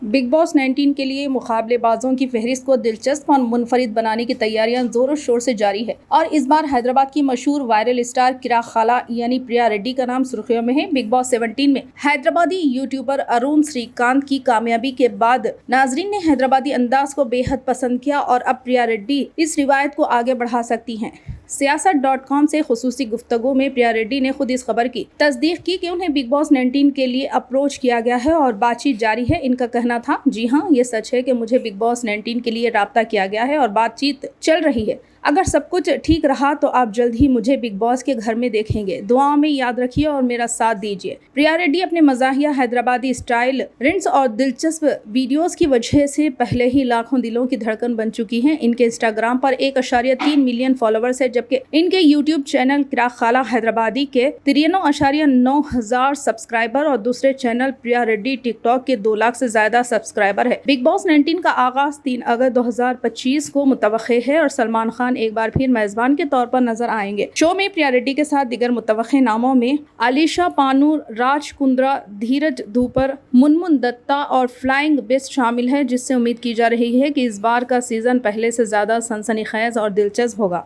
Big باس 19 کے لیے مقابلے بازوں کی فہرست کو دلچسپ اور منفرد بنانے کی تیاریاں زور و شور سے جاری ہے اور اس بار حیدرآباد کی مشہور وائرل اسٹار کیرا خالہ یعنی پریا ریڈی کا نام سرخیوں میں ہے۔ بگ باس 17 میں حیدرآبادی یوٹیوبر ارون سری کانت کی کامیابی کے بعد ناظرین نے حیدرآبادی انداز کو بے حد پسند کیا اور اب پریا ریڈی اس روایت کو آگے بڑھا سکتی ہیں۔ سیاست.com سے خصوصی گفتگو میں پریا ریڈی نے خود اس خبر کی تصدیق کی کہ انہیں بگ باس 19 کے لیے اپروچ کیا گیا ہے اور بات چیت جاری ہے۔ ان کا کہنا تھا، جی ہاں، یہ سچ ہے کہ مجھے بگ باس 19 کے لیے رابطہ کیا گیا ہے اور بات چیت چل رہی ہے۔ اگر سب کچھ ٹھیک رہا تو آپ جلد ہی مجھے بگ باس کے گھر میں دیکھیں گے۔ دعاؤں میں یاد رکھیے اور میرا ساتھ دیجیے۔ پریا ریڈی اپنے مزاحیہ حیدرآبادی اسٹائل رنٹس اور دلچسپ ویڈیوز کی وجہ سے پہلے ہی لاکھوں دلوں کی دھڑکن بن چکی ہیں۔ ان کے انسٹاگرام پر 1.3 ملین فالوورز ہیں، جبکہ ان کے یوٹیوب چینل کیرا خالہ حیدرآبادی کے 93.9 ہزار سبسکرائبر اور دوسرے چینل پریا ریڈی ٹک ٹاک کے 2 لاکھ سے زیادہ سبسکرائبر ہے۔ بگ باس 19 کا آغاز 3 اگست 2025 کو متوقع ہے اور سلمان خان ایک بار پھر میزبان کے طور پر نظر آئیں گے۔ شو میں پریا ریڈی کے ساتھ دیگر متوقع ناموں میں علیشا پانو، راج کندرا، دھیرج دھوپر، منمن دتا اور فلائنگ بیسٹ شامل ہیں، جس سے امید کی جا رہی ہے کہ اس بار کا سیزن پہلے سے زیادہ سنسنی خیز اور دلچسپ ہوگا۔